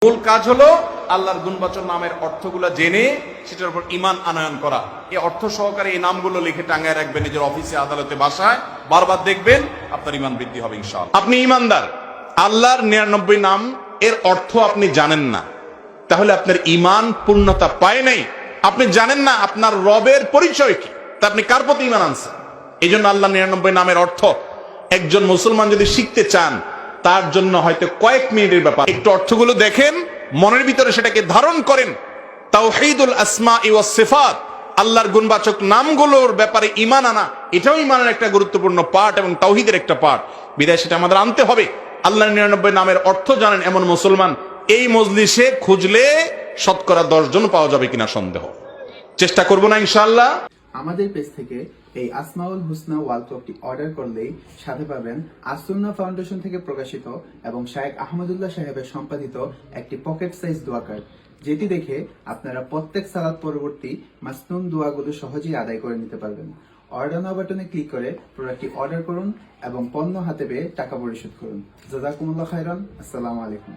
মূল কাজ হলো আল্লাহর গুণবাচক নামের অর্থগুলো জেনে সেটার উপর ঈমান আনয়ন করা। এই অর্থ সহকারে এই নামগুলো লিখে টাঙ্গায় রাখবেন নিজের অফিসে, আদালতে, বাসায়, বারবার দেখবেন, আপনার ঈমান বৃদ্ধি হবে ইনশাআল্লাহ। আপনি ঈমানদার, আল্লাহর 99 নাম এর অর্থ আপনি জানেন না, তাহলে আপনার ঈমান পূর্ণতা পায় নাই। আপনি জানেন না আপনার রবের পরিচয় কি, তা আপনি কার প্রতি ঈমান আনছেন? এই জন্য আল্লাহ 99 নামের অর্থ একজন মুসলমান যদি শিখতে চান, তার জন্য হয়তো কয়েক মিনিটের ব্যাপার। একটু অর্থগুলো দেখেন, মনের ভিতরে সেটাকে ধারণ করেন। তাওহীদুল আসমাই ওয়াস সিফাত, আল্লাহর গুণবাচক নামগুলোর ব্যাপারে ঈমান আনা, এটাও ঈমানের একটা গুরুত্বপূর্ণ পার্ট এবং তাওহীদের একটা পার্ট। বিদায় সেটা আমাদের আনতে হবে। আল্লাহর 99 নামের অর্থ জানেন এমন মুসলমান এই মজলিসে খুঁজলে শতকরা 10 জন পাওয়া যাবে কিনা সন্দেহ। চেষ্টা করব না ইনশাআল্লাহ। আমাদের পেজ থেকে এই আসমাউল হুসনা ওয়াল ক্লকটি অর্ডার করলেই সাথে পাবেন আসুন্নাহ ফাউন্ডেশন থেকে প্রকাশিত এবং শায়েখ আহমদুল্লাহ সাহেবের সম্পাদিত একটি পকেট সাইজ দোয়া কার্ড, যেটি দেখে আপনারা প্রত্যেক সালাত পরবর্তী মাসনুন দোয়াগুলো সহজেই আদায় করে নিতে পারবেন। অর্ডার নাও বাটনে ক্লিক করে প্রোডাক্টটি অর্ডার করুন এবং পণ্য হাতে পেয়ে টাকা পরিশোধ করুন। জাযাকুমুল্লাহ খাইরান। আসসালামু আলাইকুম।